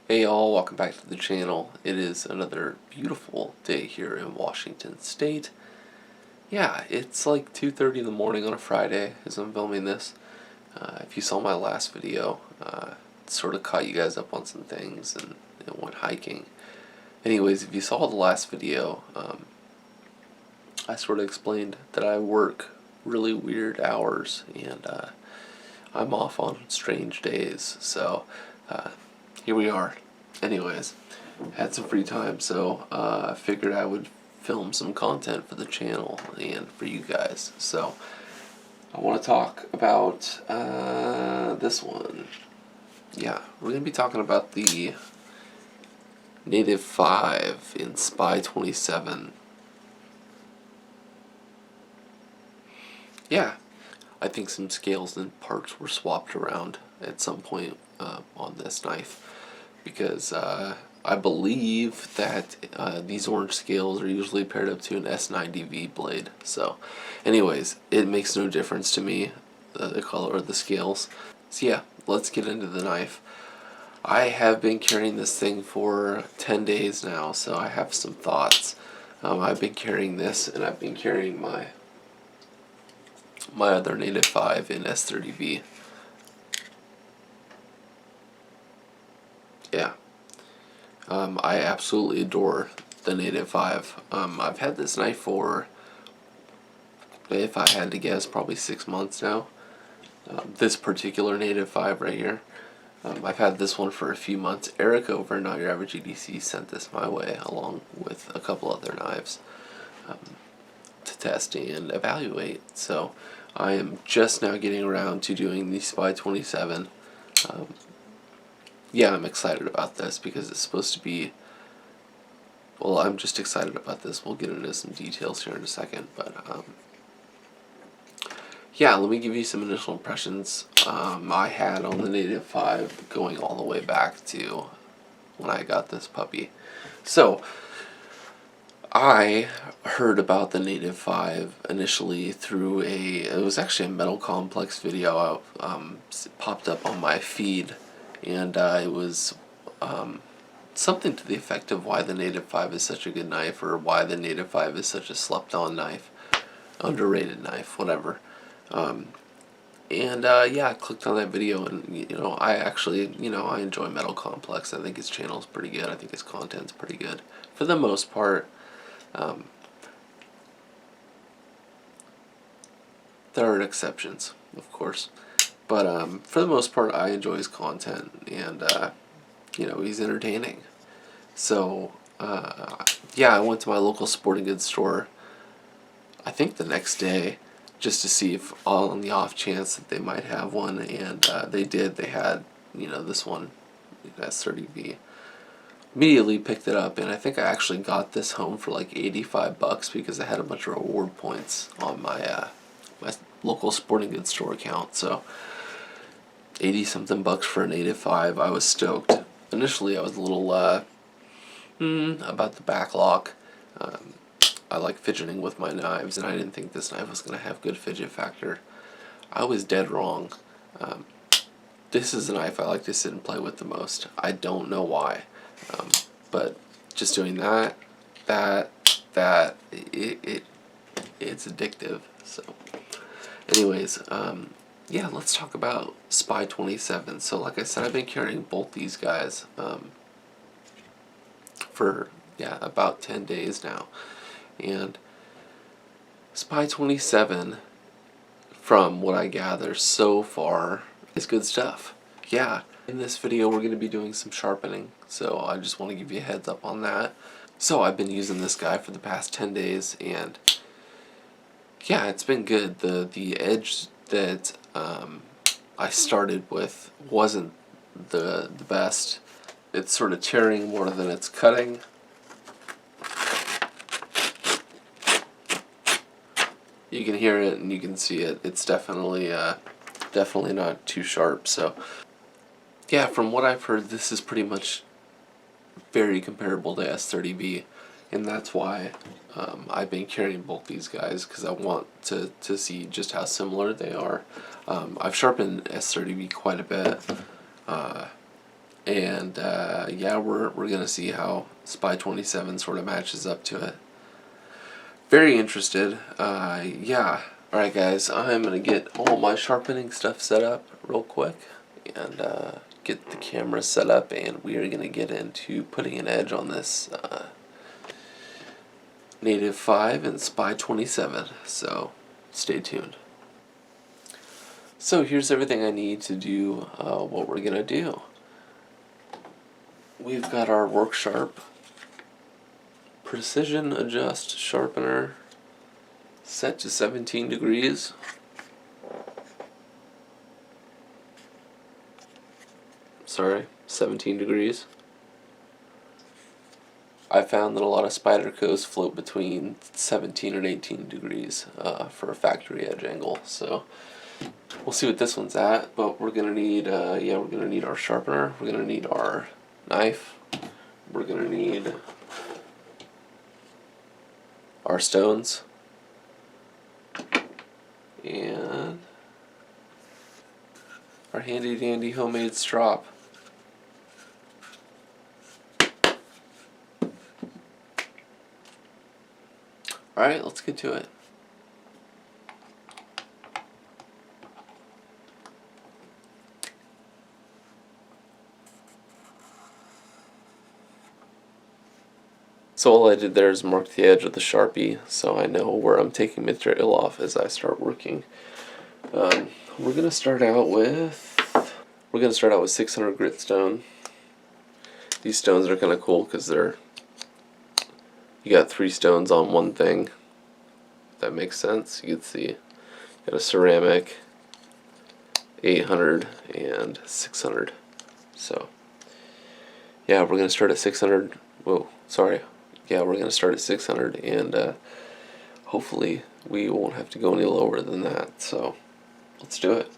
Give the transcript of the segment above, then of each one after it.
Hey y'all, welcome back to the channel. It is another beautiful day here in Washington State. Yeah, it's like 2:30 in the morning on a Friday as I'm filming this. If you saw my last video, it sort of caught you guys up on some things and went hiking. Anyways, if you saw the last video, I sort of explained that I work really weird hours and I'm off on strange days. So here we are. Anyways, had some free time, so I figured I would film some content for the channel and for you guys. So I want to talk about this one. Yeah, we're going to be talking about the Native 5 in SPY27. Yeah, I think some scales and parts were swapped around at some point on this knife, because I believe that these orange scales are usually paired up to an S90V blade. So anyways, it makes no difference to me, the color of the scales. So yeah, let's get into the knife. I have been carrying this thing for 10 days now, so I have some thoughts. I've been carrying this, and I've been carrying my other Native 5 in S30V. Yeah. I absolutely adore the Native 5. I've had this knife for, if I had to guess, probably 6 months now. This particular Native 5 right here. I've had this one for a few months. Eric over Not Your Average EDC sent this my way along with a couple other knives to test and evaluate. So I am just now getting around to doing the SPY27. Yeah, I'm excited about this because it's supposed to be, well, I'm just excited about this. We'll get into some details here in a second, but yeah, let me give you some initial impressions I had on the Native 5 going all the way back to when I got this puppy. So I heard about the Native 5 initially through it was actually a Metal Complex video. It popped up on my feed, and it was something to the effect of why the Native 5 is such a good knife, or why the Native 5 is such a slept-on knife, underrated knife, whatever. Yeah, I clicked on that video, and I actually, I enjoy Metal Complex. I think his channel's pretty good. I think his content's pretty good for the most part. There are exceptions, of course, but for the most part, I enjoy his content, and he's entertaining. So yeah, I went to my local sporting goods store, I think the next day, just to see if, all on the off chance that they might have one, and they did. They had, this one, S30V. Immediately picked it up, and I think I actually got this home for like $85 because I had a bunch of reward points on my my local sporting goods store account. So 80 something bucks for a Native 5. I was stoked. Initially I was a little about the back lock. I like fidgeting with my knives, and I didn't think this knife was going to have good fidget factor. I was dead wrong. This is the knife I like to sit and play with the most. I don't know why. But just doing that, it's addictive. So anyways, yeah, let's talk about SPY27. So like I said, I've been carrying both these guys for, yeah, about 10 days now. And SPY27, from what I gather so far, is good stuff. Yeah, in this video we're going to be doing some sharpening, so I just want to give you a heads up on that. So I've been using this guy for the past 10 days, and yeah, it's been good. The edge that I started with wasn't the best. It's sort of tearing more than it's cutting. You can hear it and you can see it. It's definitely not too sharp. So yeah, from what I've heard, this is pretty much very comparable to S30V, and that's why I've been carrying both these guys, because I want to see just how similar they are. I've sharpened S30V quite a bit, And yeah, we're gonna see how SPY27 sort of matches up to it. Very interested. Yeah. All right, guys. I'm gonna get all my sharpening stuff set up real quick and get the camera set up, and we are gonna get into putting an edge on this Native 5 and SPY27. So stay tuned. So here's everything I need to do what we're gonna do. We've got our Work Sharp Precision Adjust Sharpener set to 17 degrees. Sorry, 17 degrees. I found that a lot of Spydercos float between 17 and 18 degrees for a factory edge angle. So we'll see what this one's at, but we're gonna need yeah, we're gonna need our sharpener, we're gonna need our knife, we're gonna need our stones, and our handy dandy homemade strop. Alright, let's get to it. So all I did there is mark the edge of the Sharpie so I know where I'm taking material off as I start working. We're gonna start out with 600 grit stone. These stones are kind of cool because you got 3 stones on one thing. If that makes sense. You can see got a ceramic, 800, and 600. So yeah, we're gonna start at 600. Whoa, sorry. Yeah, we're gonna start at 600, and hopefully we won't have to go any lower than that. So let's do it.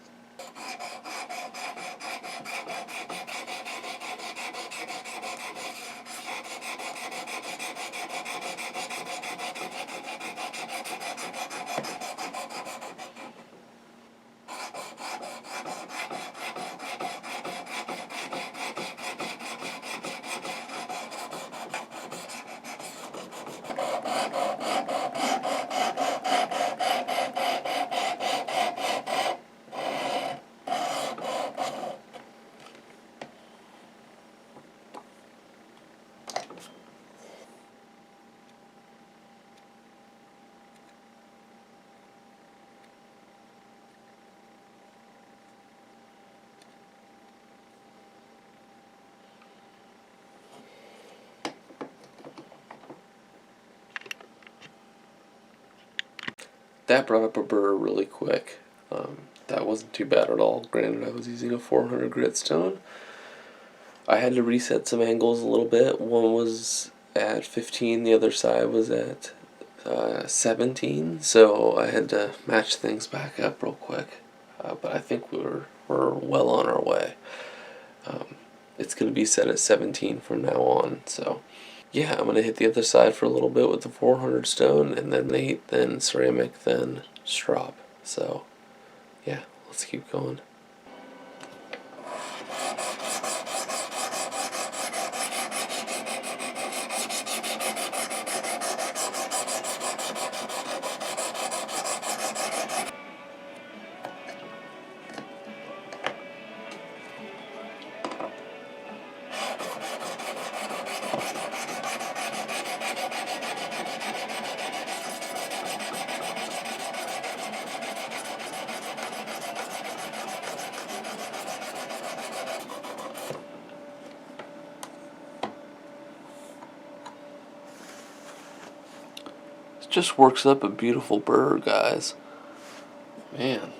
That brought up a burr really quick. That wasn't too bad at all. Granted, I was using a 400 grit stone. I had to reset some angles a little bit. One was at 15, the other side was at 17, so I had to match things back up real quick. But I think we're well on our way. It's going to be set at 17 from now on, so yeah, I'm going to hit the other side for a little bit with the 400 stone, and then 8, then ceramic, then strop. So yeah, let's keep going. Just works up a beautiful burr, guys. Man.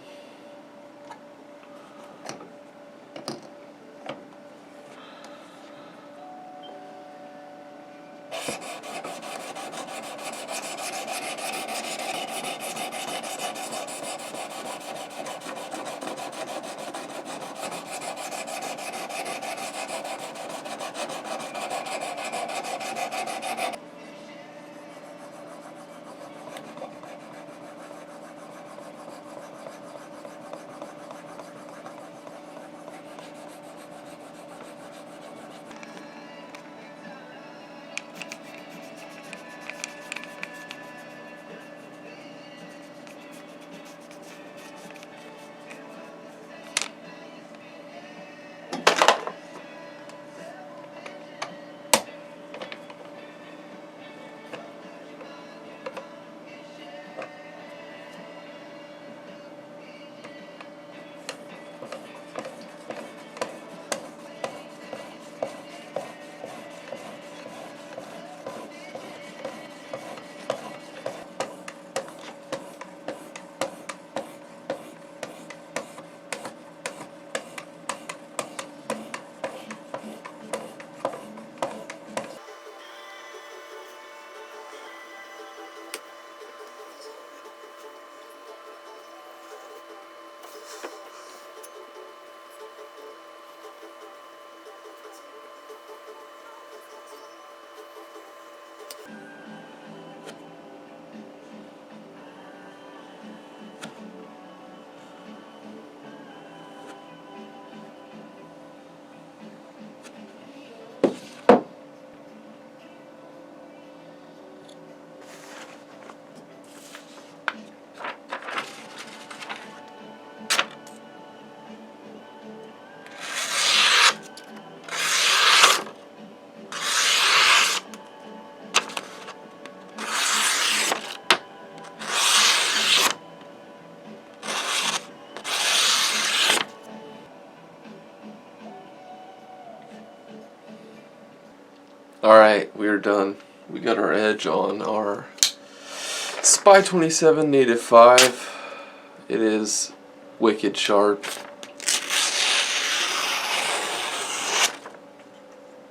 Alright, we're done. We got our edge on our SPY27 native 5. It is wicked sharp.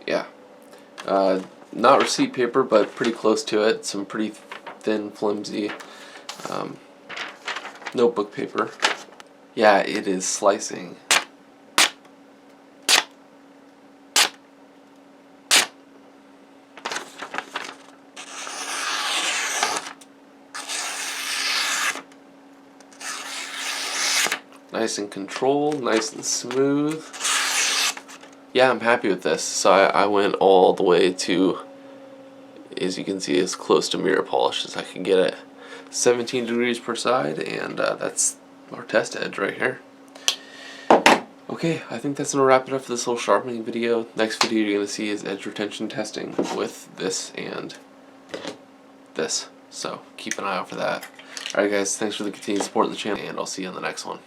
Yeah. Not receipt paper, but pretty close to it. Some pretty thin, flimsy notebook paper. Yeah, it is slicing. Nice and controlled, nice and smooth. Yeah, I'm happy with this. So I went all the way to, as you can see, as close to mirror polish as I can get it. 17 degrees per side, and that's our test edge right here. Okay, I think that's going to wrap it up for this little sharpening video. Next video you're going to see is edge retention testing with this and this. So keep an eye out for that. Alright guys, thanks for the continued support of the channel, and I'll see you on the next one.